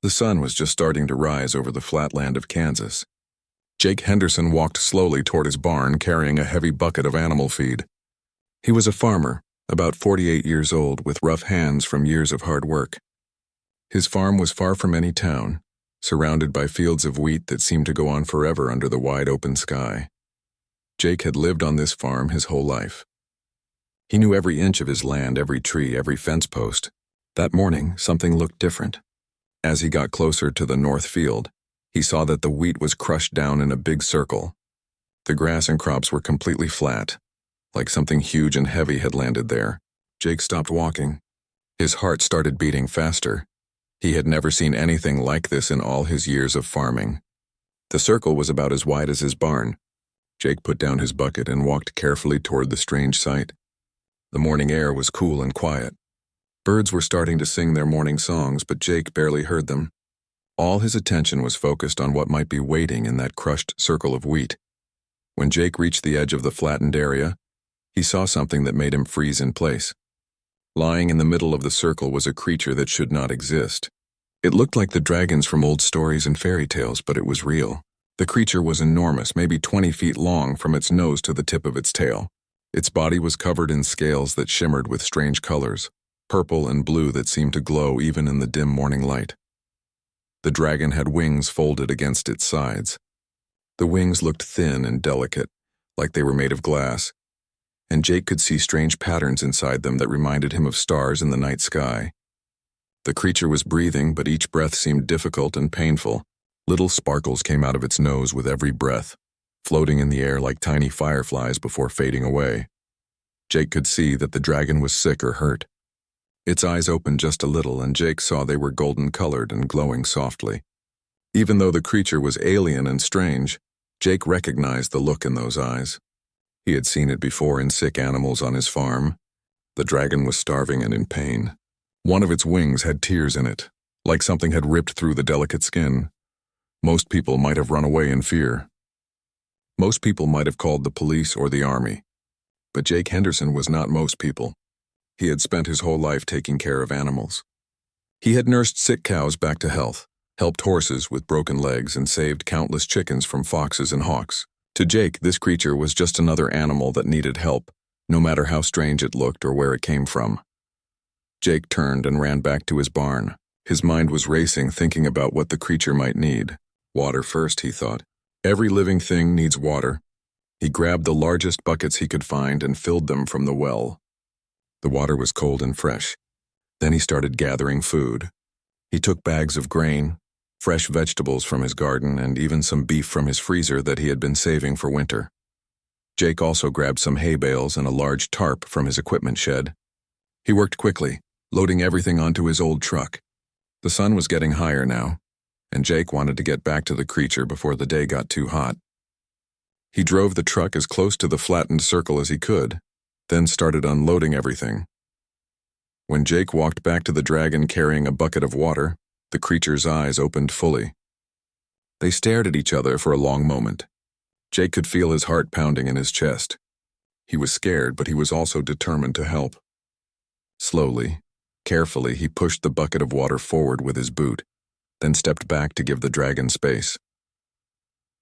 The sun was just starting to rise over the flat land of Kansas. Jake Henderson walked slowly toward his barn carrying a heavy bucket of animal feed. He was a farmer, about 48 years old, with rough hands from years of hard work. His farm was far from any town, surrounded by fields of wheat that seemed to go on forever under the wide open sky. Jake had lived on this farm his whole life. He knew every inch of his land, every tree, every fence post. That morning, something looked different. As he got closer to the north field, he saw that the wheat was crushed down in a big circle. The grass and crops were completely flat, like something huge and heavy had landed there. Jake stopped walking. His heart started beating faster. He had never seen anything like this in all his years of farming. The circle was about as wide as his barn. Jake put down his bucket and walked carefully toward the strange sight. The morning air was cool and quiet. Birds were starting to sing their morning songs, but Jake barely heard them. All his attention was focused on what might be waiting in that crushed circle of wheat. When Jake reached the edge of the flattened area, he saw something that made him freeze in place. Lying in the middle of the circle was a creature that should not exist. It looked like the dragons from old stories and fairy tales, but it was real. The creature was enormous, maybe 20 feet long from its nose to the tip of its tail. Its body was covered in scales that shimmered with strange colors, purple and blue that seemed to glow even in the dim morning light. The dragon had wings folded against its sides. The wings looked thin and delicate, like they were made of glass, and Jake could see strange patterns inside them that reminded him of stars in the night sky. The creature was breathing, but each breath seemed difficult and painful. Little sparkles came out of its nose with every breath, floating in the air like tiny fireflies before fading away. Jake could see that the dragon was sick or hurt. Its eyes opened just a little, and Jake saw they were golden-colored and glowing softly. Even though the creature was alien and strange, Jake recognized the look in those eyes. He had seen it before in sick animals on his farm. The dragon was starving and in pain. One of its wings had tears in it, like something had ripped through the delicate skin. Most people might have run away in fear. Most people might have called the police or the army. But Jake Henderson was not most people. He had spent his whole life taking care of animals. He had nursed sick cows back to health, helped horses with broken legs, and saved countless chickens from foxes and hawks. To Jake, this creature was just another animal that needed help, no matter how strange it looked or where it came from. Jake turned and ran back to his barn. His mind was racing, thinking about what the creature might need. Water first, he thought. Every living thing needs water. He grabbed the largest buckets he could find and filled them from the well. The water was cold and fresh. Then he started gathering food. He took bags of grain, fresh vegetables from his garden, and even some beef from his freezer that he had been saving for winter. Jake also grabbed some hay bales and a large tarp from his equipment shed. He worked quickly, loading everything onto his old truck. The sun was getting higher now, and Jake wanted to get back to the creature before the day got too hot. He drove the truck as close to the flattened circle as he could, then started unloading everything. When Jake walked back to the dragon carrying a bucket of water, the creature's eyes opened fully. They stared at each other for a long moment. Jake could feel his heart pounding in his chest. He was scared, but he was also determined to help. Slowly, carefully, he pushed the bucket of water forward with his boot, then stepped back to give the dragon space.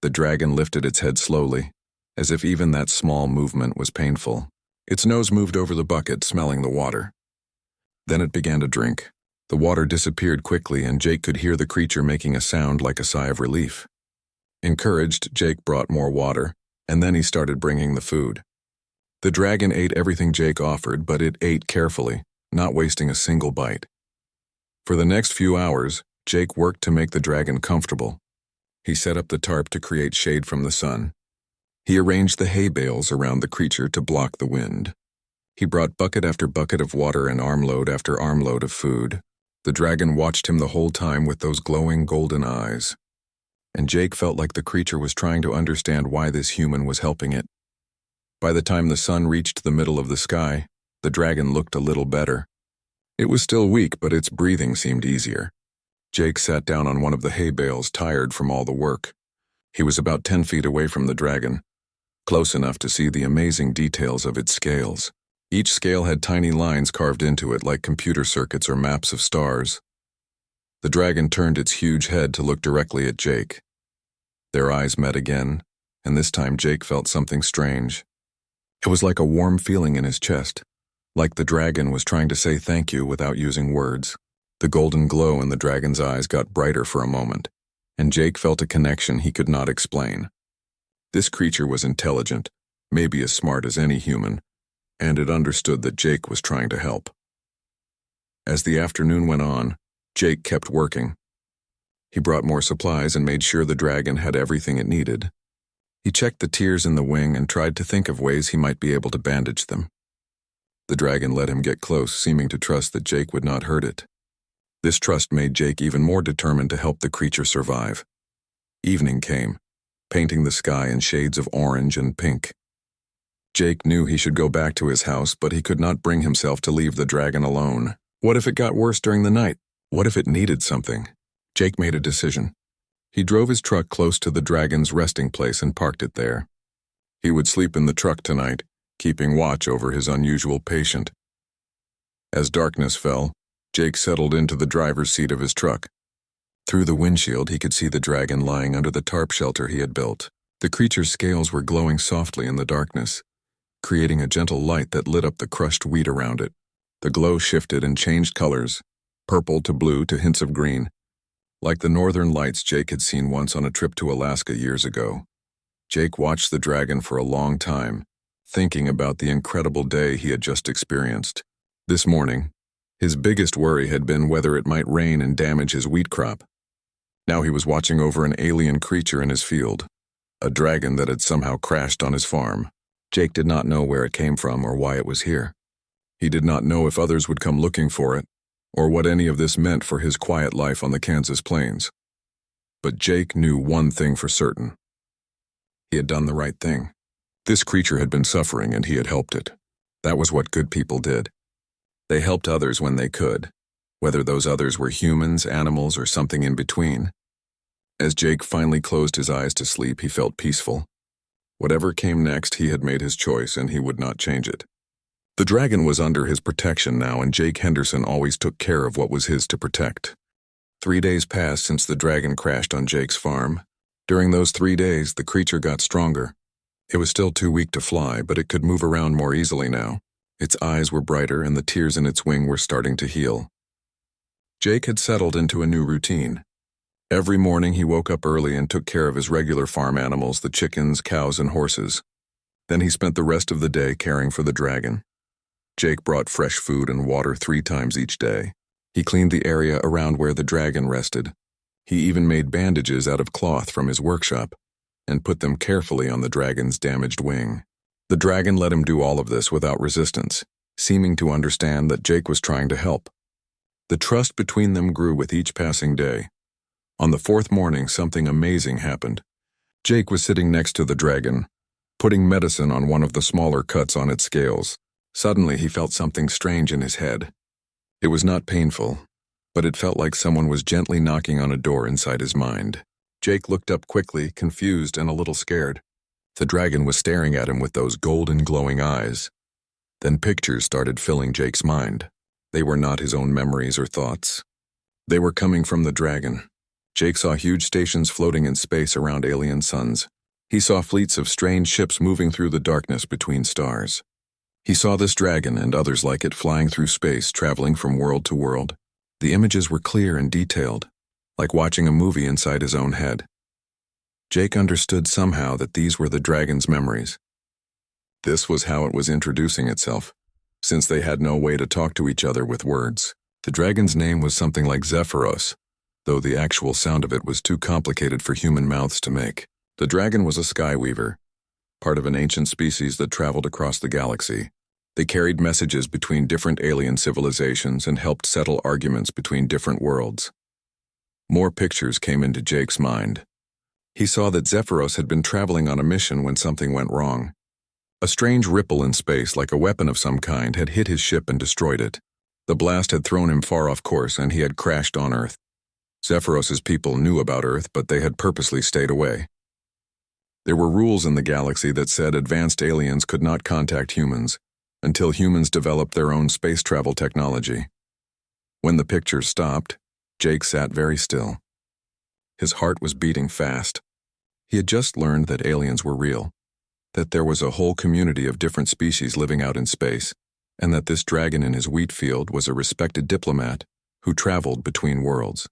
The dragon lifted its head slowly, as if even that small movement was painful. Its nose moved over the bucket, smelling the water. Then it began to drink. The water disappeared quickly, and Jake could hear the creature making a sound like a sigh of relief. Encouraged, Jake brought more water, and then he started bringing the food. The dragon ate everything Jake offered, but it ate carefully, not wasting a single bite. For the next few hours, Jake worked to make the dragon comfortable. He set up the tarp to create shade from the sun. He arranged the hay bales around the creature to block the wind. He brought bucket after bucket of water and armload after armload of food. The dragon watched him the whole time with those glowing golden eyes. And Jake felt like the creature was trying to understand why this human was helping it. By the time the sun reached the middle of the sky, the dragon looked a little better. It was still weak, but its breathing seemed easier. Jake sat down on one of the hay bales, tired from all the work. He was about 10 feet away from the dragon, close enough to see the amazing details of its scales. Each scale had tiny lines carved into it like computer circuits or maps of stars. The dragon turned its huge head to look directly at Jake. Their eyes met again, and this time Jake felt something strange. It was like a warm feeling in his chest, like the dragon was trying to say thank you without using words. The golden glow in the dragon's eyes got brighter for a moment, and Jake felt a connection he could not explain. This creature was intelligent, maybe as smart as any human, and it understood that Jake was trying to help. As the afternoon went on, Jake kept working. He brought more supplies and made sure the dragon had everything it needed. He checked the tears in the wing and tried to think of ways he might be able to bandage them. The dragon let him get close, seeming to trust that Jake would not hurt it. This trust made Jake even more determined to help the creature survive. Evening came, painting the sky in shades of orange and pink. Jake knew he should go back to his house, but he could not bring himself to leave the dragon alone. What if it got worse during the night? What if it needed something? Jake made a decision. He drove his truck close to the dragon's resting place and parked it there. He would sleep in the truck tonight, keeping watch over his unusual patient. As darkness fell, Jake settled into the driver's seat of his truck. Through the windshield, he could see the dragon lying under the tarp shelter he had built. The creature's scales were glowing softly in the darkness, creating a gentle light that lit up the crushed wheat around it. The glow shifted and changed colors, purple to blue to hints of green, like the northern lights Jake had seen once on a trip to Alaska years ago. Jake watched the dragon for a long time, thinking about the incredible day he had just experienced. This morning, his biggest worry had been whether it might rain and damage his wheat crop. Now he was watching over an alien creature in his field, a dragon that had somehow crashed on his farm. Jake did not know where it came from or why it was here. He did not know if others would come looking for it, or what any of this meant for his quiet life on the Kansas plains. But Jake knew one thing for certain. He had done the right thing. This creature had been suffering and he had helped it. That was what good people did. They helped others when they could, whether those others were humans, animals, or something in between. As Jake finally closed his eyes to sleep, he felt peaceful. Whatever came next, he had made his choice and he would not change it. The dragon was under his protection now, and Jake Henderson always took care of what was his to protect. 3 days passed since the dragon crashed on Jake's farm. During those 3 days, the creature got stronger. It was still too weak to fly, but it could move around more easily now. Its eyes were brighter and the tears in its wing were starting to heal. Jake had settled into a new routine. Every morning he woke up early and took care of his regular farm animals, the chickens, cows, and horses. Then he spent the rest of the day caring for the dragon. Jake brought fresh food and water 3 times each day. He cleaned the area around where the dragon rested. He even made bandages out of cloth from his workshop and put them carefully on the dragon's damaged wing. The dragon let him do all of this without resistance, seeming to understand that Jake was trying to help. The trust between them grew with each passing day. On the 4th morning, something amazing happened. Jake was sitting next to the dragon, putting medicine on one of the smaller cuts on its scales. Suddenly, he felt something strange in his head. It was not painful, but it felt like someone was gently knocking on a door inside his mind. Jake looked up quickly, confused and a little scared. The dragon was staring at him with those golden glowing eyes. Then pictures started filling Jake's mind. They were not his own memories or thoughts. They were coming from the dragon. Jake saw huge stations floating in space around alien suns. He saw fleets of strange ships moving through the darkness between stars. He saw this dragon and others like it flying through space, traveling from world to world. The images were clear and detailed, like watching a movie inside his own head. Jake understood somehow that these were the dragon's memories. This was how it was introducing itself, since they had no way to talk to each other with words. The dragon's name was something like Zephyros, though the actual sound of it was too complicated for human mouths to make. The dragon was a skyweaver, part of an ancient species that traveled across the galaxy. They carried messages between different alien civilizations and helped settle arguments between different worlds. More pictures came into Jake's mind. He saw that Zephyros had been traveling on a mission when something went wrong. A strange ripple in space, like a weapon of some kind, had hit his ship and destroyed it. The blast had thrown him far off course and he had crashed on Earth. Zephyros's people knew about Earth, but they had purposely stayed away. There were rules in the galaxy that said advanced aliens could not contact humans until humans developed their own space travel technology. When the pictures stopped, Jake sat very still. His heart was beating fast. He had just learned that aliens were real, that there was a whole community of different species living out in space, and that this dragon in his wheat field was a respected diplomat who traveled between worlds.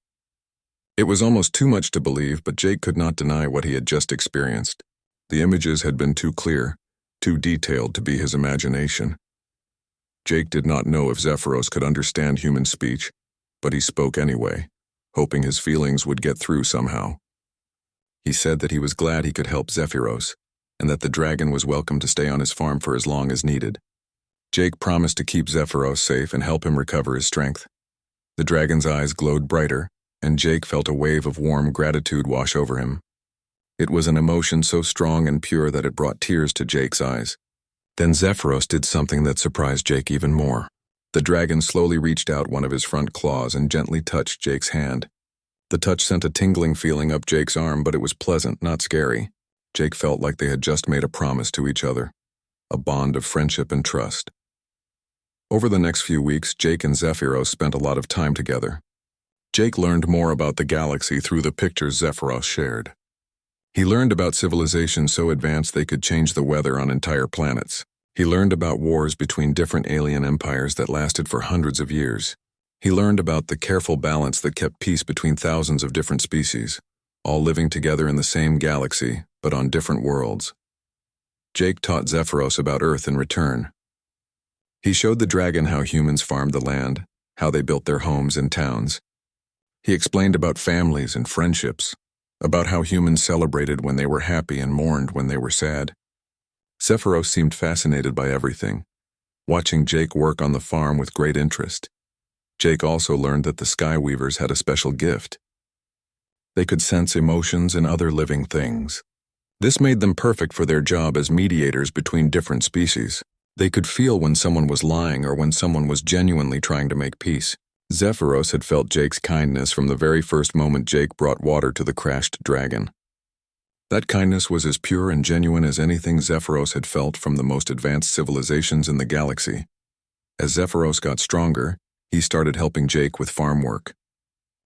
It was almost too much to believe, but Jake could not deny what he had just experienced. The images had been too clear, too detailed to be his imagination. Jake did not know if Zephyros could understand human speech, but he spoke anyway, hoping his feelings would get through somehow. He said that he was glad he could help Zephyros, and that the dragon was welcome to stay on his farm for as long as needed. Jake promised to keep Zephyros safe and help him recover his strength. The dragon's eyes glowed brighter, and Jake felt a wave of warm gratitude wash over him. It was an emotion so strong and pure that it brought tears to Jake's eyes. Then Zephyros did something that surprised Jake even more. The dragon slowly reached out one of his front claws and gently touched Jake's hand. The touch sent a tingling feeling up Jake's arm, but it was pleasant, not scary. Jake felt like they had just made a promise to each other, a bond of friendship and trust. Over the next few weeks, Jake and Zephyros spent a lot of time together. Jake learned more about the galaxy through the pictures Zephyros shared. He learned about civilizations so advanced they could change the weather on entire planets. He learned about wars between different alien empires that lasted for hundreds of years. He learned about the careful balance that kept peace between thousands of different species, all living together in the same galaxy, but on different worlds. Jake taught Zephyros about Earth in return. He showed the dragon how humans farmed the land, how they built their homes and towns. He explained about families and friendships, about how humans celebrated when they were happy and mourned when they were sad. Zephyros seemed fascinated by everything, watching Jake work on the farm with great interest. Jake also learned that the Skyweavers had a special gift. They could sense emotions in other living things. This made them perfect for their job as mediators between different species. They could feel when someone was lying or when someone was genuinely trying to make peace. Zephyros had felt Jake's kindness from the very first moment Jake brought water to the crashed dragon. That kindness was as pure and genuine as anything Zephyros had felt from the most advanced civilizations in the galaxy. As Zephyros got stronger, he started helping Jake with farm work.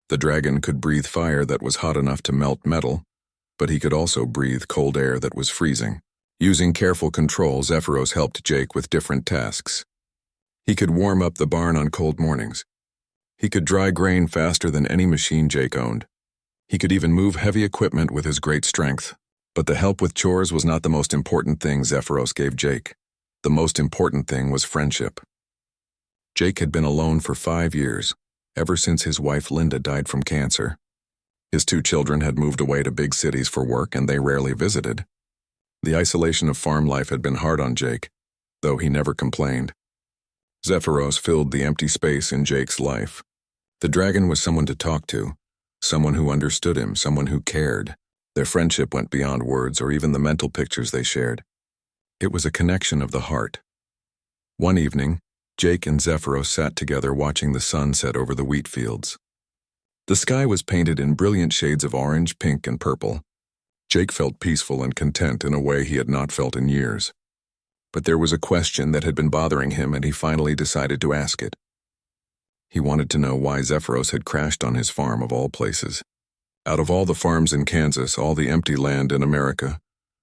The dragon could breathe fire that was hot enough to melt metal, but he could also breathe cold air that was freezing. Using careful control, Zephyros helped Jake with different tasks. He could warm up the barn on cold mornings. He could dry grain faster than any machine Jake owned. He could even move heavy equipment with his great strength. But the help with chores was not the most important thing Zephyros gave Jake. The most important thing was friendship. Jake had been alone for 5 years, ever since his wife Linda died from cancer. His 2 children had moved away to big cities for work and they rarely visited. The isolation of farm life had been hard on Jake, though he never complained. Zephyros filled the empty space in Jake's life. The dragon was someone to talk to, someone who understood him, someone who cared. Their friendship went beyond words or even the mental pictures they shared. It was a connection of the heart. One evening, Jake and Zephyros sat together watching the sun set over the wheat fields. The sky was painted in brilliant shades of orange, pink, and purple. Jake felt peaceful and content in a way he had not felt in years. But there was a question that had been bothering him and he finally decided to ask it. He wanted to know why Zephyros had crashed on his farm of all places. Out of all the farms in Kansas, all the empty land in America,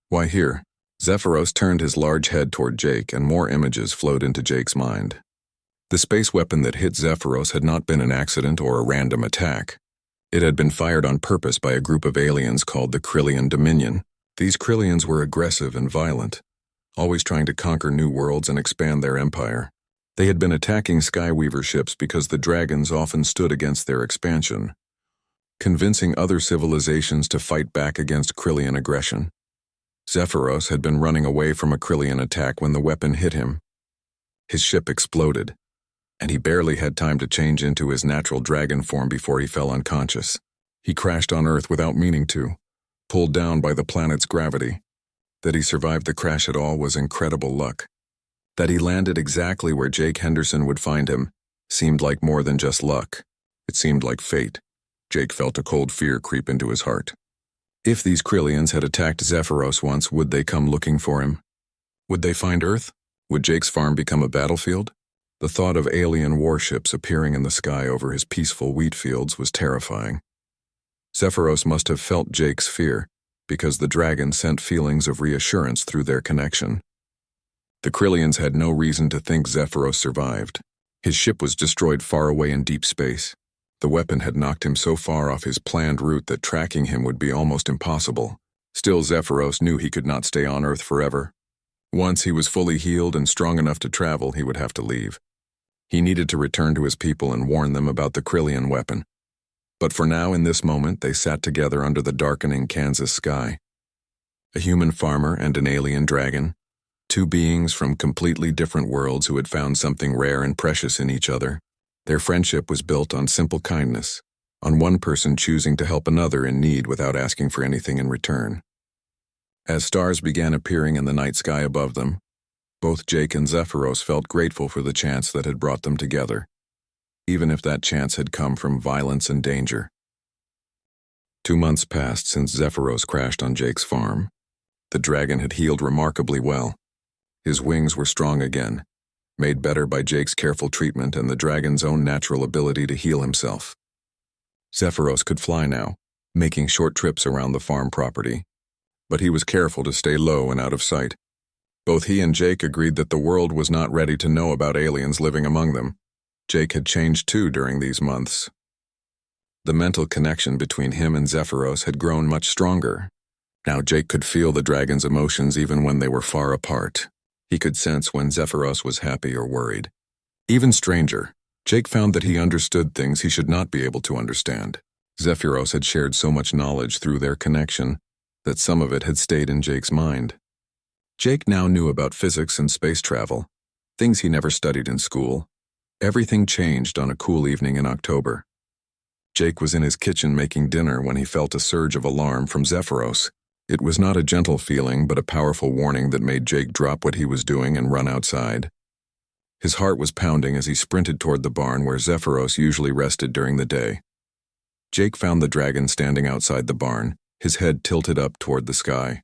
why here? Zephyros turned his large head toward Jake and more images flowed into Jake's mind. The space weapon that hit Zephyros had not been an accident or a random attack. It had been fired on purpose by a group of aliens called the Krillian Dominion. These Krillians were aggressive and violent, always trying to conquer new worlds and expand their empire. They had been attacking Skyweaver ships because the dragons often stood against their expansion, convincing other civilizations to fight back against Krillian aggression. Zephyros had been running away from a Krillian attack when the weapon hit him. His ship exploded, and he barely had time to change into his natural dragon form before he fell unconscious. He crashed on Earth without meaning to, pulled down by the planet's gravity. That he survived the crash at all was incredible luck. That he landed exactly where Jake Henderson would find him seemed like more than just luck. It seemed like fate. Jake felt a cold fear creep into his heart. If these Krillians had attacked Zephyros once, would they come looking for him? Would they find Earth? Would Jake's farm become a battlefield? The thought of alien warships appearing in the sky over his peaceful wheat fields was terrifying. Zephyros must have felt Jake's fear, because the dragon sent feelings of reassurance through their connection. The Krillians had no reason to think Zephyros survived. His ship was destroyed far away in deep space. The weapon had knocked him so far off his planned route that tracking him would be almost impossible. Still, Zephyros knew he could not stay on Earth forever. Once he was fully healed and strong enough to travel, he would have to leave. He needed to return to his people and warn them about the Krillian weapon. But for now, in this moment, they sat together under the darkening Kansas sky. A human farmer and an alien dragon, two beings from completely different worlds who had found something rare and precious in each other. Their friendship was built on simple kindness, on one person choosing to help another in need without asking for anything in return. As stars began appearing in the night sky above them, both Jake and Zephyros felt grateful for the chance that had brought them together, even if that chance had come from violence and danger. 2 months passed since Zephyros crashed on Jake's farm. The dragon had healed remarkably well. His wings were strong again, made better by Jake's careful treatment and the dragon's own natural ability to heal himself. Zephyros could fly now, making short trips around the farm property, but he was careful to stay low and out of sight. Both he and Jake agreed that the world was not ready to know about aliens living among them. Jake had changed too during these months. The mental connection between him and Zephyros had grown much stronger. Now Jake could feel the dragon's emotions even when they were far apart. He could sense when Zephyros was happy or worried. Even stranger, Jake found that he understood things he should not be able to understand. Zephyros had shared so much knowledge through their connection that some of it had stayed in Jake's mind. Jake now knew about physics and space travel, things he never studied in school. Everything changed on a cool evening in October. Jake was in his kitchen making dinner when he felt a surge of alarm from Zephyros. It was not a gentle feeling, but a powerful warning that made Jake drop what he was doing and run outside. His heart was pounding as he sprinted toward the barn where Zephyros usually rested during the day. Jake found the dragon standing outside the barn, his head tilted up toward the sky.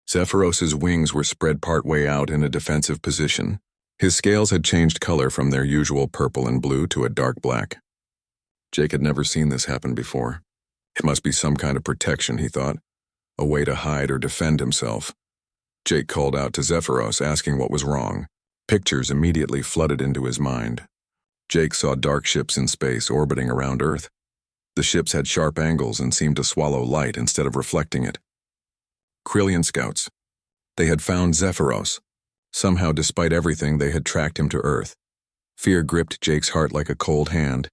Zephyros's wings were spread partway out in a defensive position. His scales had changed color from their usual purple and blue to a dark black. Jake had never seen this happen before. It must be some kind of protection, he thought, a way to hide or defend himself. Jake called out to Zephyros, asking what was wrong. Pictures immediately flooded into his mind. Jake saw dark ships in space orbiting around Earth. The ships had sharp angles and seemed to swallow light instead of reflecting it. Krillian scouts. They had found Zephyros. Somehow, despite everything, they had tracked him to Earth. Fear gripped Jake's heart like a cold hand.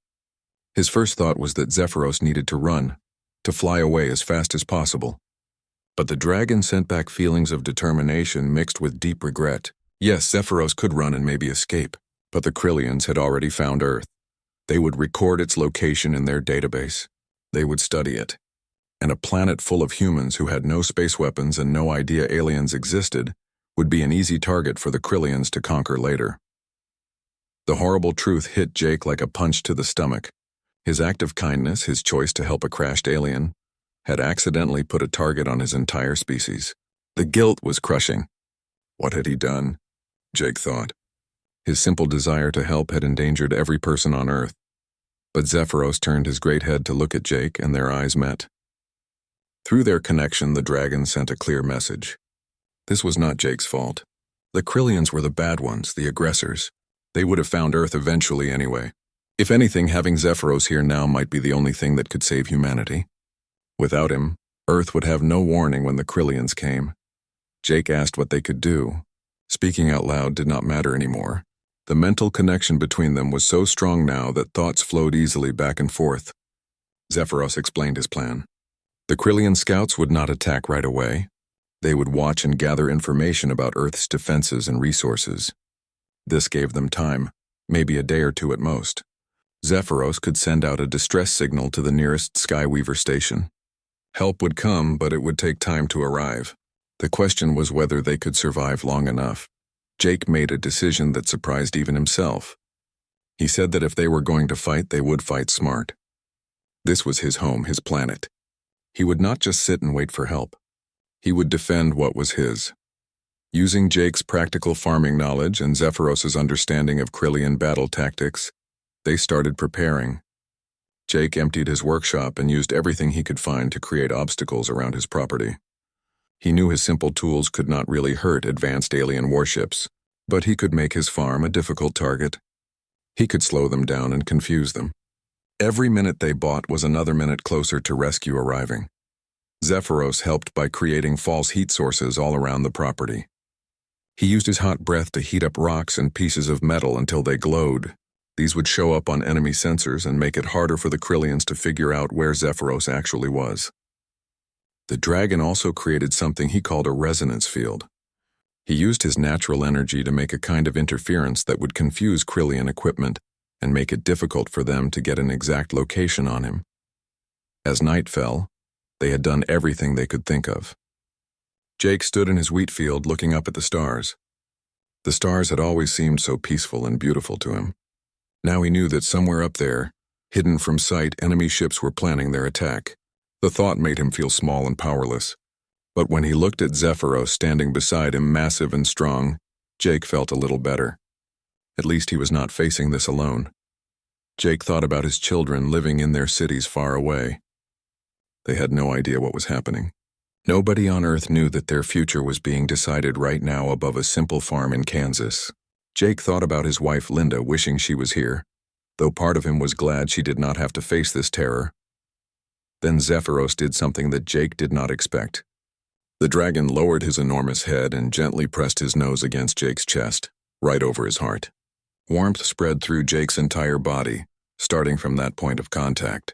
His first thought was that Zephyros needed to run, to fly away as fast as possible. But the dragon sent back feelings of determination mixed with deep regret. Yes, Zephyros could run and maybe escape, but the Krillians had already found Earth. They would record its location in their database. They would study it. And a planet full of humans who had no space weapons and no idea aliens existed would be an easy target for the Krillians to conquer later. The horrible truth hit Jake like a punch to the stomach. His act of kindness, his choice to help a crashed alien, had accidentally put a target on his entire species. The guilt was crushing. What had he done? Jake thought. His simple desire to help had endangered every person on Earth. But Zephyros turned his great head to look at Jake, and their eyes met. Through their connection, the dragon sent a clear message. This was not Jake's fault. The Krillians were the bad ones, the aggressors. They would have found Earth eventually anyway. If anything, having Zephyros here now might be the only thing that could save humanity. Without him, Earth would have no warning when the Krillians came. Jake asked what they could do. Speaking out loud did not matter anymore. The mental connection between them was so strong now that thoughts flowed easily back and forth. Zephyros explained his plan. The Krillian scouts would not attack right away. They would watch and gather information about Earth's defenses and resources. This gave them time, maybe a day or two at most. Zephyros could send out a distress signal to the nearest Skyweaver station. Help would come, but it would take time to arrive. The question was whether they could survive long enough. Jake made a decision that surprised even himself. He said that if they were going to fight, they would fight smart. This was his home, his planet. He would not just sit and wait for help. He would defend what was his. Using Jake's practical farming knowledge and Zephyros's understanding of Krillian battle tactics, they started preparing. Jake emptied his workshop and used everything he could find to create obstacles around his property. He knew his simple tools could not really hurt advanced alien warships, but he could make his farm a difficult target. He could slow them down and confuse them. Every minute they bought was another minute closer to rescue arriving. Zephyros helped by creating false heat sources all around the property. He used his hot breath to heat up rocks and pieces of metal until they glowed. These would show up on enemy sensors and make it harder for the Krillians to figure out where Zephyros actually was. The dragon also created something he called a resonance field. He used his natural energy to make a kind of interference that would confuse Krillian equipment and make it difficult for them to get an exact location on him. As night fell, they had done everything they could think of. Jake stood in his wheat field looking up at the stars. The stars had always seemed so peaceful and beautiful to him. Now he knew that somewhere up there, hidden from sight, enemy ships were planning their attack. The thought made him feel small and powerless. But when he looked at Zephyros standing beside him, massive and strong, Jake felt a little better. At least he was not facing this alone. Jake thought about his children living in their cities far away. They had no idea what was happening. Nobody on Earth knew that their future was being decided right now above a simple farm in Kansas. Jake thought about his wife Linda, wishing she was here, though part of him was glad she did not have to face this terror. Then Zephyros did something that Jake did not expect. The dragon lowered his enormous head and gently pressed his nose against Jake's chest, right over his heart. Warmth spread through Jake's entire body, starting from that point of contact.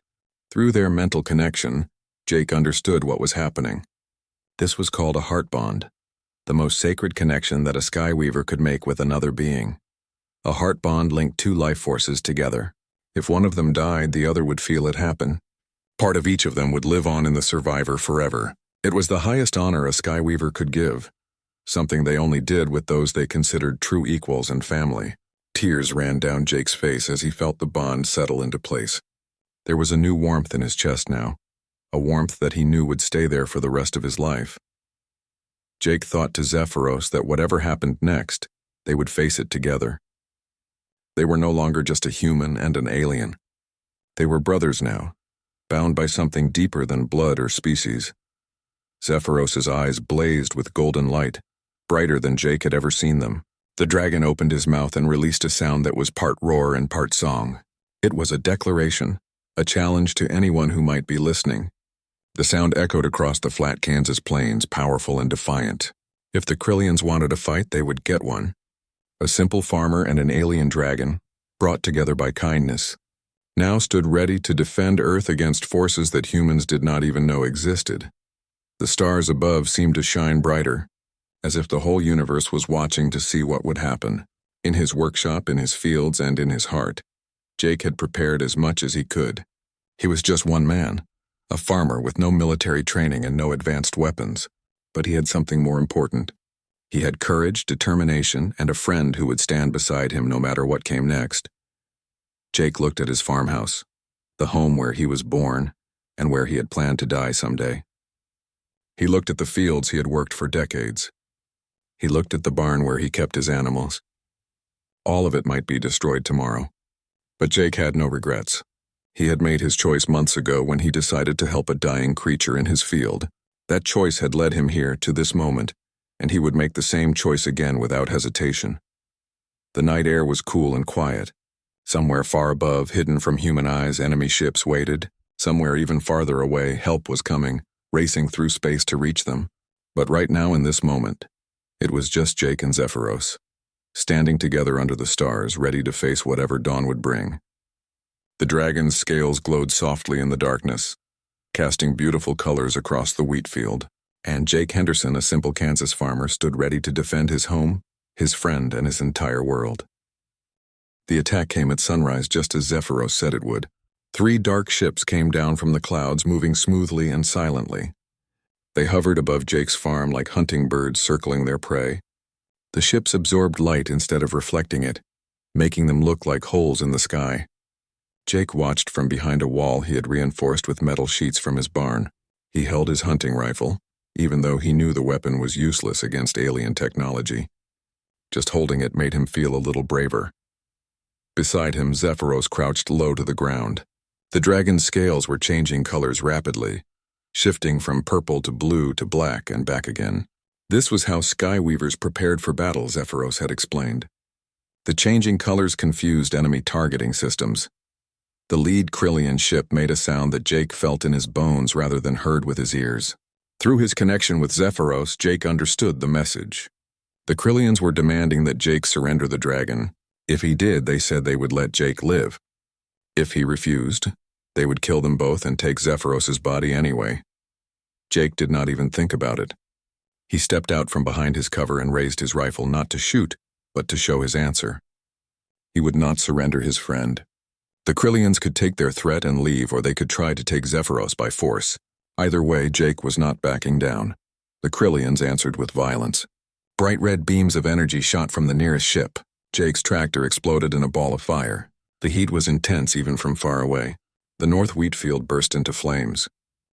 Through their mental connection, Jake understood what was happening. This was called a heart bond, the most sacred connection that a Skyweaver could make with another being. A heart bond linked two life forces together. If one of them died, the other would feel it happen. Part of each of them would live on in the survivor forever. It was the highest honor a Skyweaver could give, something they only did with those they considered true equals and family. Tears ran down Jake's face as he felt the bond settle into place. There was a new warmth in his chest now, a warmth that he knew would stay there for the rest of his life. Jake thought to Zephyros that whatever happened next, they would face it together. They were no longer just a human and an alien. They were brothers now, bound by something deeper than blood or species. Zephyros's eyes blazed with golden light, brighter than Jake had ever seen them. The dragon opened his mouth and released a sound that was part roar and part song. It was a declaration, a challenge to anyone who might be listening. The sound echoed across the flat Kansas plains, powerful and defiant. If the Krillians wanted a fight, they would get one. A simple farmer and an alien dragon, brought together by kindness, now stood ready to defend Earth against forces that humans did not even know existed. The stars above seemed to shine brighter, as if the whole universe was watching to see what would happen. In his workshop, in his fields, and in his heart, Jake had prepared as much as he could. He was just one man, a farmer with no military training and no advanced weapons, but he had something more important. He had courage, determination, and a friend who would stand beside him no matter what came next. Jake looked at his farmhouse, the home where he was born and where he had planned to die someday. He looked at the fields he had worked for decades. He looked at the barn where he kept his animals. All of it might be destroyed tomorrow. But Jake had no regrets. He had made his choice months ago when he decided to help a dying creature in his field. That choice had led him here to this moment, and he would make the same choice again without hesitation. The night air was cool and quiet. Somewhere far above, hidden from human eyes, enemy ships waited. Somewhere even farther away, help was coming, racing through space to reach them. But right now in this moment, it was just Jake and Zephyros, standing together under the stars, ready to face whatever dawn would bring. The dragon's scales glowed softly in the darkness, casting beautiful colors across the wheat field, and Jake Henderson, a simple Kansas farmer, stood ready to defend his home, his friend, and his entire world. The attack came at sunrise just as Zephyros said it would. 3 dark ships came down from the clouds, moving smoothly and silently. They hovered above Jake's farm like hunting birds circling their prey. The ships absorbed light instead of reflecting it, making them look like holes in the sky. Jake watched from behind a wall he had reinforced with metal sheets from his barn. He held his hunting rifle, even though he knew the weapon was useless against alien technology. Just holding it made him feel a little braver. Beside him, Zephyros crouched low to the ground. The dragon's scales were changing colors rapidly, shifting from purple to blue to black and back again. This was how Skyweavers prepared for battle, Zephyros had explained. The changing colors confused enemy targeting systems. The lead Krillian ship made a sound that Jake felt in his bones rather than heard with his ears. Through his connection with Zephyros, Jake understood the message. The Krillians were demanding that Jake surrender the dragon. If he did, they said they would let Jake live. If he refused, they would kill them both and take Zephyros's body anyway. Jake did not even think about it. He stepped out from behind his cover and raised his rifle not to shoot, but to show his answer. He would not surrender his friend. The Krillians could take their threat and leave, or they could try to take Zephyros by force. Either way, Jake was not backing down. The Krillians answered with violence. Bright red beams of energy shot from the nearest ship. Jake's tractor exploded in a ball of fire. The heat was intense even from far away. The north wheat field burst into flames.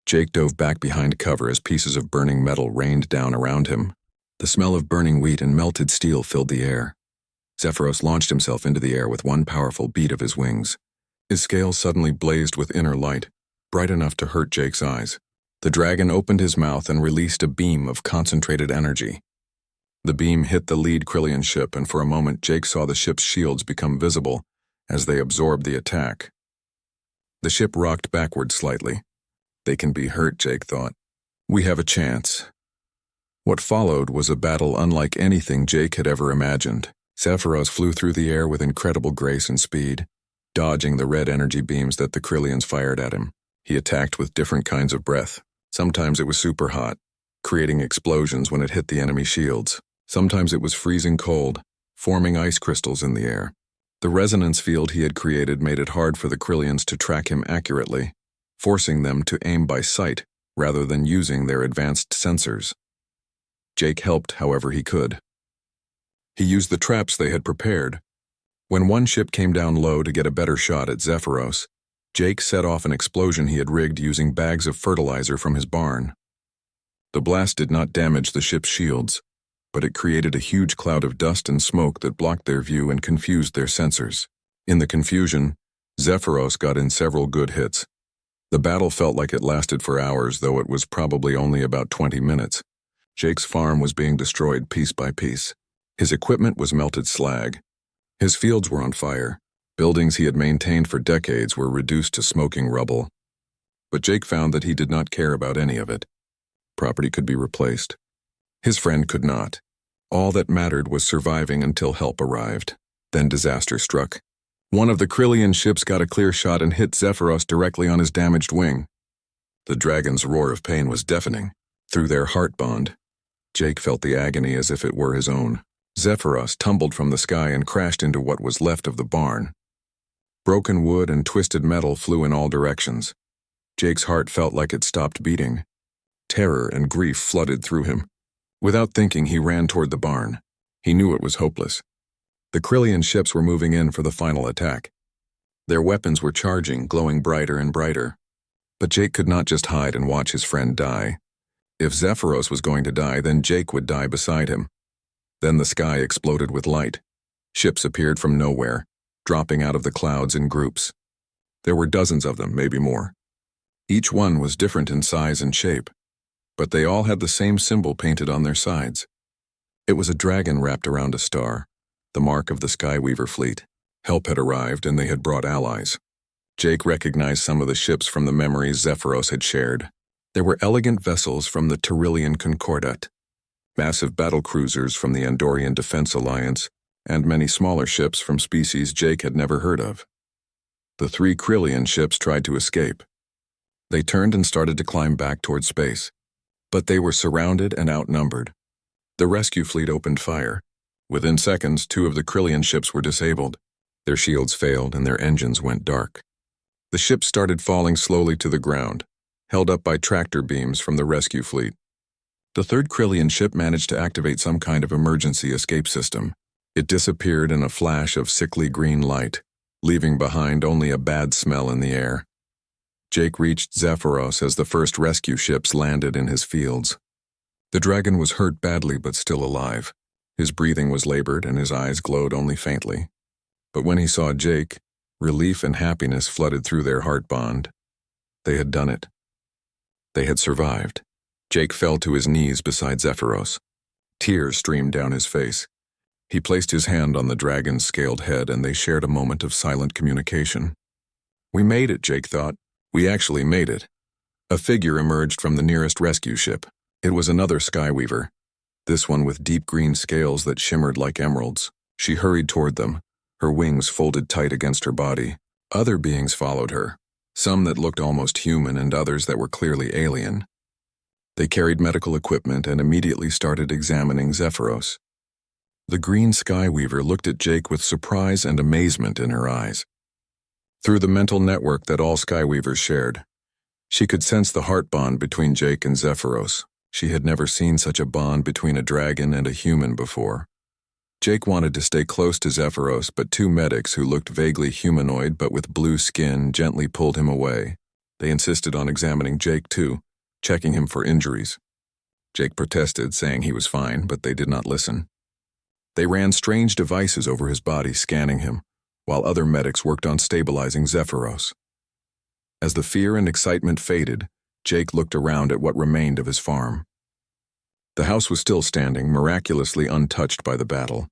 Jake dove back behind cover as pieces of burning metal rained down around him. The smell of burning wheat and melted steel filled the air. Zephyros launched himself into the air with one powerful beat of his wings. His scales suddenly blazed with inner light, bright enough to hurt Jake's eyes. The dragon opened his mouth and released a beam of concentrated energy. The beam hit the lead Krillian ship, and for a moment Jake saw the ship's shields become visible as they absorbed the attack. The ship rocked backward slightly. They can be hurt, Jake thought. We have a chance. What followed was a battle unlike anything Jake had ever imagined. Zephyros flew through the air with incredible grace and speed, dodging the red energy beams that the Krillians fired at him. He attacked with different kinds of breath. Sometimes it was super hot, creating explosions when it hit the enemy shields. Sometimes it was freezing cold, forming ice crystals in the air. The resonance field he had created made it hard for the Krillians to track him accurately, forcing them to aim by sight rather than using their advanced sensors. Jake helped however he could. He used the traps they had prepared. When one ship came down low to get a better shot at Zephyros, Jake set off an explosion he had rigged using bags of fertilizer from his barn. The blast did not damage the ship's shields, but it created a huge cloud of dust and smoke that blocked their view and confused their sensors. In the confusion, Zephyros got in several good hits. The battle felt like it lasted for hours, though it was probably only about 20 minutes. Jake's farm was being destroyed piece by piece. His equipment was melted slag. His fields were on fire. Buildings he had maintained for decades were reduced to smoking rubble. But Jake found that he did not care about any of it. Property could be replaced. His friend could not. All that mattered was surviving until help arrived. Then disaster struck. One of the Krillian ships got a clear shot and hit Zephyros directly on his damaged wing. The dragon's roar of pain was deafening. Through their heart bond, Jake felt the agony as if it were his own. Zephyros tumbled from the sky and crashed into what was left of the barn. Broken wood and twisted metal flew in all directions. Jake's heart felt like it stopped beating. Terror and grief flooded through him. Without thinking, he ran toward the barn. He knew it was hopeless. The Krillian ships were moving in for the final attack. Their weapons were charging, glowing brighter and brighter. But Jake could not just hide and watch his friend die. If Zephyros was going to die, then Jake would die beside him. Then the sky exploded with light. Ships appeared from nowhere, dropping out of the clouds in groups. There were dozens of them, maybe more. Each one was different in size and shape, but they all had the same symbol painted on their sides. It was a dragon wrapped around a star, the mark of the Skyweaver fleet. Help had arrived, and they had brought allies. Jake recognized some of the ships from the memories Zephyros had shared. There were elegant vessels from the Tyrillian Concordat, massive battle cruisers from the Andorian Defense Alliance, and many smaller ships from species Jake had never heard of. The 3 Krillian ships tried to escape. They turned and started to climb back toward space, but they were surrounded and outnumbered. The rescue fleet opened fire. Within seconds, 2 of the Krillian ships were disabled. Their shields failed and their engines went dark. The ships started falling slowly to the ground, held up by tractor beams from the rescue fleet. The 3rd Krillian ship managed to activate some kind of emergency escape system. It disappeared in a flash of sickly green light, leaving behind only a bad smell in the air. Jake reached Zephyros as the first rescue ships landed in his fields. The dragon was hurt badly but still alive. His breathing was labored and his eyes glowed only faintly. But when he saw Jake, relief and happiness flooded through their heart bond. They had done it. They had survived. Jake fell to his knees beside Zephyros. Tears streamed down his face. He placed his hand on the dragon's scaled head and they shared a moment of silent communication. "We made it," Jake thought. "We actually made it." A figure emerged from the nearest rescue ship. It was another Skyweaver, this one with deep green scales that shimmered like emeralds. She hurried toward them, her wings folded tight against her body. Other beings followed her, some that looked almost human and others that were clearly alien. They carried medical equipment and immediately started examining Zephyros. The green Skyweaver looked at Jake with surprise and amazement in her eyes. Through the mental network that all Skyweavers shared, she could sense the heart bond between Jake and Zephyros. She had never seen such a bond between a dragon and a human before. Jake wanted to stay close to Zephyros, but two medics who looked vaguely humanoid but with blue skin gently pulled him away. They insisted on examining Jake too, checking him for injuries. Jake protested, saying he was fine, but they did not listen. They ran strange devices over his body, scanning him, while other medics worked on stabilizing Zephyros. As the fear and excitement faded, Jake looked around at what remained of his farm. The house was still standing, miraculously untouched by the battle.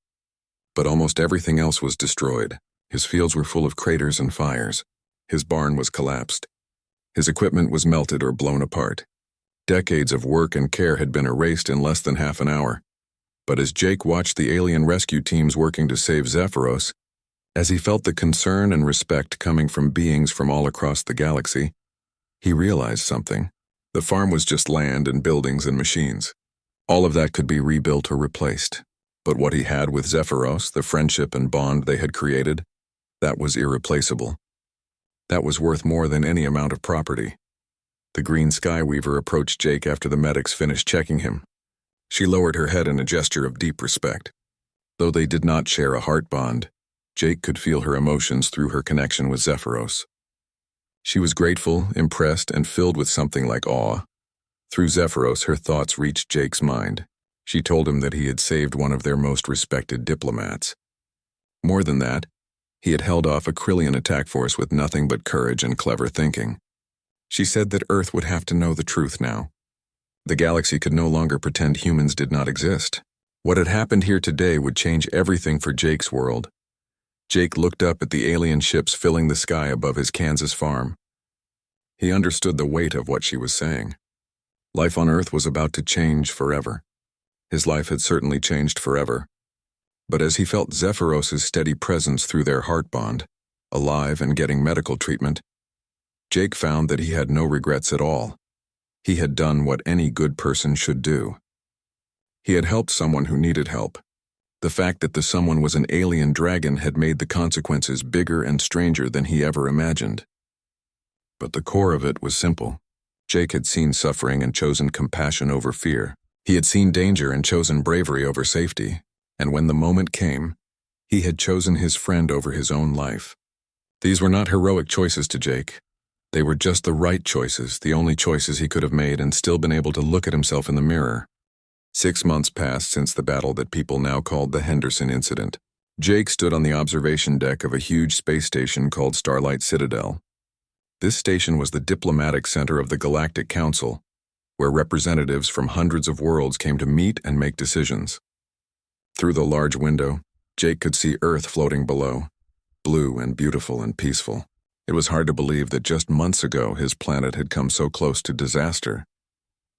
But almost everything else was destroyed. His fields were full of craters and fires. His barn was collapsed. His equipment was melted or blown apart. Decades of work and care had been erased in less than half an hour. But as Jake watched the alien rescue teams working to save Zephyros, as he felt the concern and respect coming from beings from all across the galaxy, he realized something. The farm was just land and buildings and machines. All of that could be rebuilt or replaced. But what he had with Zephyros, the friendship and bond they had created, that was irreplaceable. That was worth more than any amount of property. The green Skyweaver approached Jake after the medics finished checking him. She lowered her head in a gesture of deep respect. Though they did not share a heart bond, Jake could feel her emotions through her connection with Zephyros. She was grateful, impressed, and filled with something like awe. Through Zephyros, her thoughts reached Jake's mind. She told him that he had saved one of their most respected diplomats. More than that, he had held off a Krillian attack force with nothing but courage and clever thinking. She said that Earth would have to know the truth now. The galaxy could no longer pretend humans did not exist. What had happened here today would change everything for Jake's world. Jake looked up at the alien ships filling the sky above his Kansas farm. He understood the weight of what she was saying. Life on Earth was about to change forever. His life had certainly changed forever. But as he felt Zephyros's steady presence through their heart bond, alive and getting medical treatment, Jake found that he had no regrets at all. He had done what any good person should do. He had helped someone who needed help. The fact that the someone was an alien dragon had made the consequences bigger and stranger than he ever imagined. But the core of it was simple. Jake had seen suffering and chosen compassion over fear. He had seen danger and chosen bravery over safety. And when the moment came, he had chosen his friend over his own life. These were not heroic choices to Jake. They were just the right choices, the only choices he could have made and still been able to look at himself in the mirror. 6 months passed since the battle that people now called the Henderson Incident. Jake stood on the observation deck of a huge space station called Starlight Citadel. This station was the diplomatic center of the Galactic Council, where representatives from hundreds of worlds came to meet and make decisions. Through the large window, Jake could see Earth floating below, blue and beautiful and peaceful. It was hard to believe that just months ago his planet had come so close to disaster.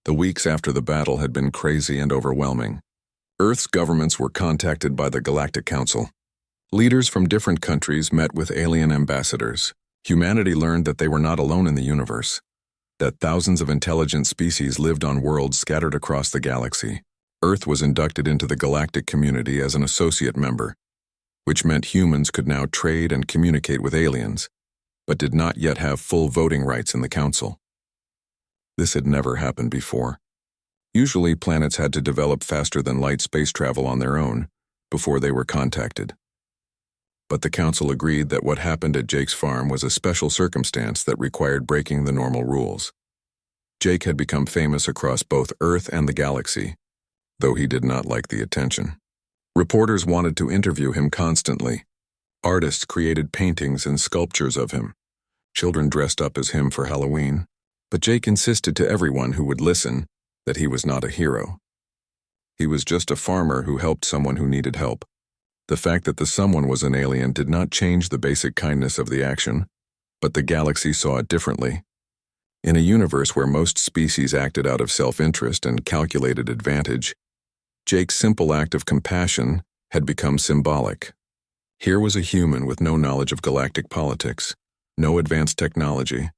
The weeks after the battle had been crazy and overwhelming. Earth's governments were contacted by the Galactic Council. Leaders from different countries met with alien ambassadors. Humanity learned that they were not alone in the universe, that thousands of intelligent species lived on worlds scattered across the galaxy. Earth was inducted into the galactic community as an associate member, which meant humans could now trade and communicate with aliens, but did not yet have full voting rights in the council. This had never happened before. Usually, planets had to develop faster-than-light space travel on their own before they were contacted. But the council agreed that what happened at Jake's farm was a special circumstance that required breaking the normal rules. Jake had become famous across both Earth and the galaxy, though he did not like the attention. Reporters wanted to interview him constantly. Artists created paintings and sculptures of him. Children dressed up as him for Halloween. But Jake insisted to everyone who would listen that he was not a hero. He was just a farmer who helped someone who needed help. The fact that the someone was an alien did not change the basic kindness of the action, but the galaxy saw it differently. In a universe where most species acted out of self-interest and calculated advantage, Jake's simple act of compassion had become symbolic. Here was a human with no knowledge of galactic politics, no advanced technology,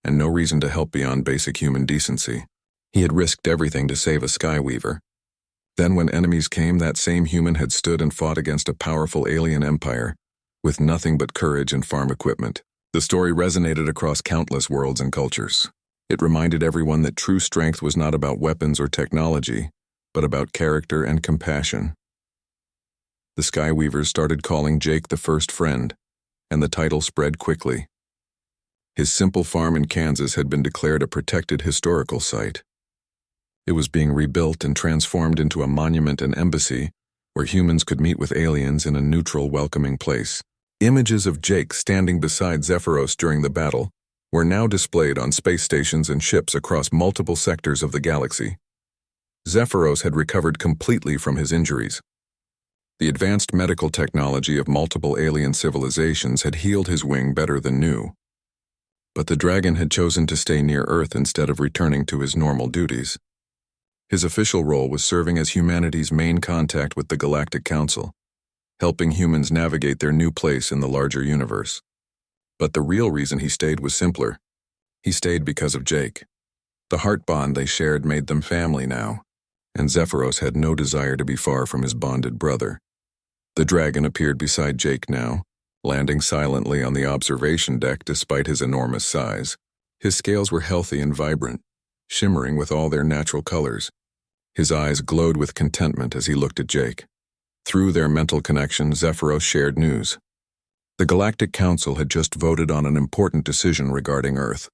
and no reason to help beyond basic human decency. He had risked everything to save a Skyweaver. Then when enemies came, that same human had stood and fought against a powerful alien empire, with nothing but courage and farm equipment. The story resonated across countless worlds and cultures. It reminded everyone that true strength was not about weapons or technology, but about character and compassion. The Skyweavers started calling Jake the first friend, and the title spread quickly. His simple farm in Kansas had been declared a protected historical site. It was being rebuilt and transformed into a monument and embassy where humans could meet with aliens in a neutral, welcoming place. Images of Jake standing beside Zephyros during the battle were now displayed on space stations and ships across multiple sectors of the galaxy. Zephyros had recovered completely from his injuries. The advanced medical technology of multiple alien civilizations had healed his wing better than new. But the dragon had chosen to stay near Earth instead of returning to his normal duties. His official role was serving as humanity's main contact with the Galactic Council, helping humans navigate their new place in the larger universe. But the real reason he stayed was simpler. He stayed because of Jake. The heart bond they shared made them family now, and Zephyros had no desire to be far from his bonded brother. The dragon appeared beside Jake now, landing silently on the observation deck despite his enormous size. His scales were healthy and vibrant, shimmering with all their natural colors. His eyes glowed with contentment as he looked at Jake. Through their mental connection, Zephyros shared news. The Galactic Council had just voted on an important decision regarding Earth.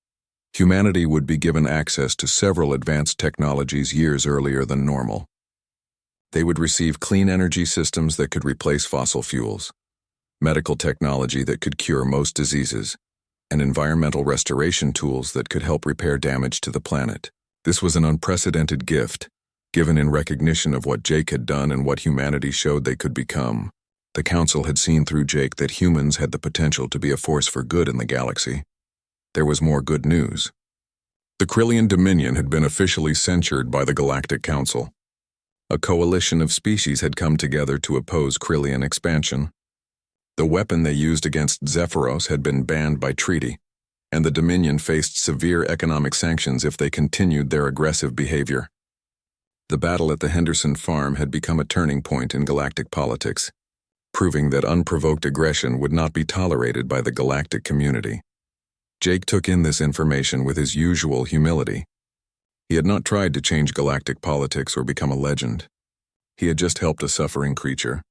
Humanity would be given access to several advanced technologies years earlier than normal. They would receive clean energy systems that could replace fossil fuels, medical technology that could cure most diseases, and environmental restoration tools that could help repair damage to the planet. This was an unprecedented gift, given in recognition of what Jake had done and what humanity showed they could become. The Council had seen through Jake that humans had the potential to be a force for good in the galaxy. There was more good news. The Krillian Dominion had been officially censured by the Galactic Council. A coalition of species had come together to oppose Krillian expansion. The weapon they used against Zephyros had been banned by treaty, and the Dominion faced severe economic sanctions if they continued their aggressive behavior. The battle at the Henderson farm had become a turning point in galactic politics, proving that unprovoked aggression would not be tolerated by the galactic community. Jake took in this information with his usual humility. He had not tried to change galactic politics or become a legend. He had just helped a suffering creature.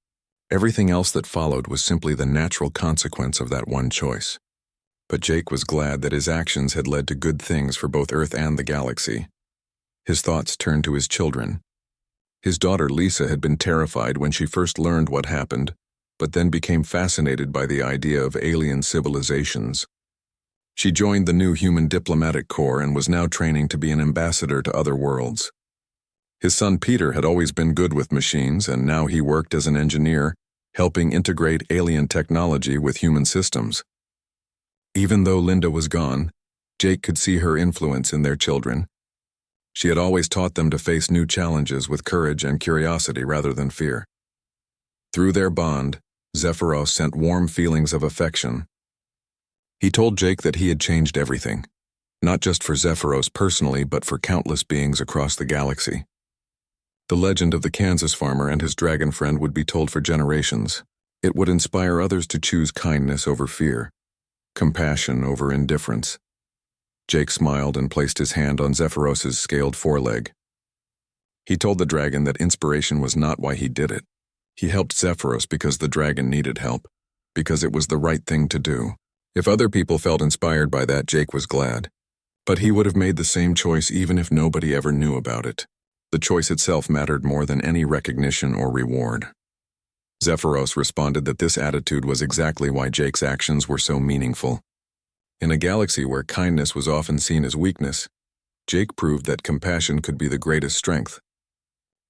Everything else that followed was simply the natural consequence of that one choice. But Jake was glad that his actions had led to good things for both Earth and the galaxy. His thoughts turned to his children. His daughter Lisa had been terrified when she first learned what happened, but then became fascinated by the idea of alien civilizations. She joined the new human diplomatic corps and was now training to be an ambassador to other worlds. His son Peter had always been good with machines, and now he worked as an engineer, helping integrate alien technology with human systems. Even though Linda was gone, Jake could see her influence in their children. She had always taught them to face new challenges with courage and curiosity rather than fear. Through their bond, Zephyros sent warm feelings of affection. He told Jake that he had changed everything, not just for Zephyros personally, but for countless beings across the galaxy. The legend of the Kansas farmer and his dragon friend would be told for generations. It would inspire others to choose kindness over fear, compassion over indifference. Jake smiled and placed his hand on Zephyros's scaled foreleg. He told the dragon that inspiration was not why he did it. He helped Zephyros because the dragon needed help, because it was the right thing to do. If other people felt inspired by that, Jake was glad. But he would have made the same choice even if nobody ever knew about it. The choice itself mattered more than any recognition or reward. Zephyros responded that this attitude was exactly why Jake's actions were so meaningful. In a galaxy where kindness was often seen as weakness, Jake proved that compassion could be the greatest strength.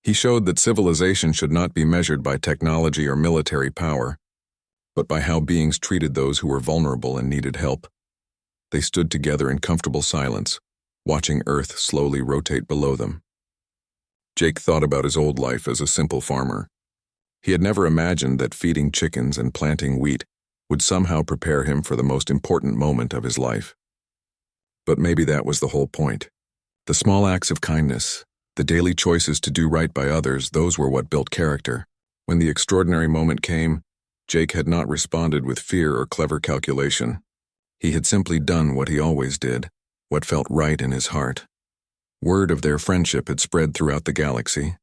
He showed that civilization should not be measured by technology or military power, but by how beings treated those who were vulnerable and needed help. They stood together in comfortable silence, watching Earth slowly rotate below them. Jake thought about his old life as a simple farmer. He had never imagined that feeding chickens and planting wheat would somehow prepare him for the most important moment of his life. But maybe that was the whole point. The small acts of kindness, the daily choices to do right by others, those were what built character. When the extraordinary moment came, Jake had not responded with fear or clever calculation. He had simply done what he always did, what felt right in his heart. Word of their friendship had spread throughout the galaxy.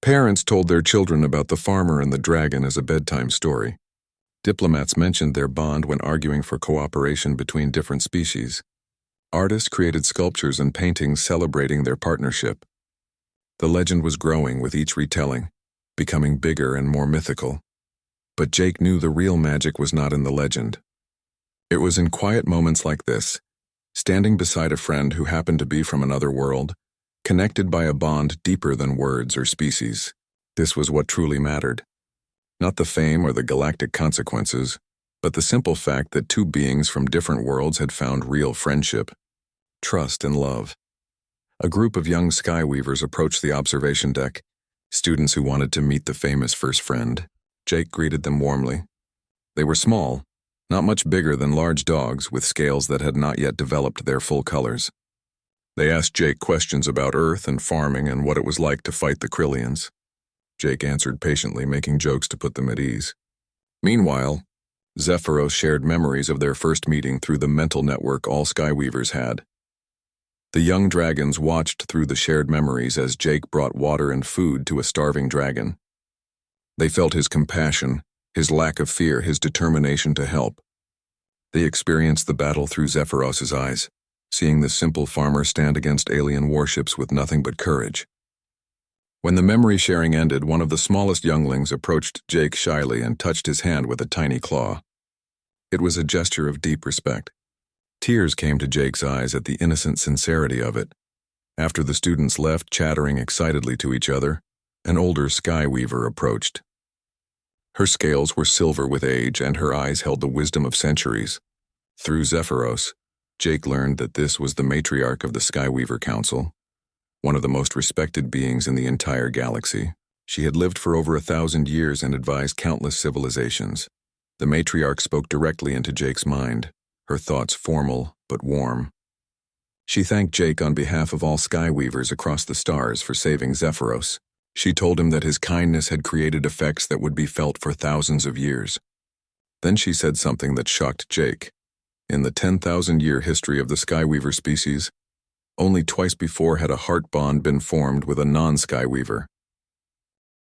Parents told their children about the farmer and the dragon as a bedtime story. Diplomats mentioned their bond when arguing for cooperation between different species. Artists created sculptures and paintings celebrating their partnership. The legend was growing with each retelling, becoming bigger and more mythical. But Jake knew the real magic was not in the legend. It was in quiet moments like this, standing beside a friend who happened to be from another world, connected by a bond deeper than words or species. This was what truly mattered. Not the fame or the galactic consequences, but the simple fact that two beings from different worlds had found real friendship, trust, and love. A group of young skyweavers approached the observation deck, students who wanted to meet the famous first friend. Jake greeted them warmly. They were small, not much bigger than large dogs with scales that had not yet developed their full colors. They asked Jake questions about Earth and farming and what it was like to fight the Krillians. Jake answered patiently, making jokes to put them at ease. Meanwhile, Zephyros shared memories of their first meeting through the mental network all Skyweavers had. The young dragons watched through the shared memories as Jake brought water and food to a starving dragon. They felt his compassion, his lack of fear, his determination to help. They experienced the battle through Zephyros's eyes, seeing the simple farmer stand against alien warships with nothing but courage. When the memory sharing ended, one of the smallest younglings approached Jake shyly and touched his hand with a tiny claw. It was a gesture of deep respect. Tears came to Jake's eyes at the innocent sincerity of it. After the students left, chattering excitedly to each other, an older Skyweaver approached. Her scales were silver with age, and her eyes held the wisdom of centuries. Through Zephyros, Jake learned that this was the matriarch of the Skyweaver Council, one of the most respected beings in the entire galaxy. She had lived for over 1,000 years and advised countless civilizations. The matriarch spoke directly into Jake's mind, her thoughts formal but warm. She thanked Jake on behalf of all Skyweavers across the stars for saving Zephyros. She told him that his kindness had created effects that would be felt for thousands of years. Then she said something that shocked Jake. In the 10,000-year history of the Skyweaver species, only twice before had a heart bond been formed with a non-Skyweaver.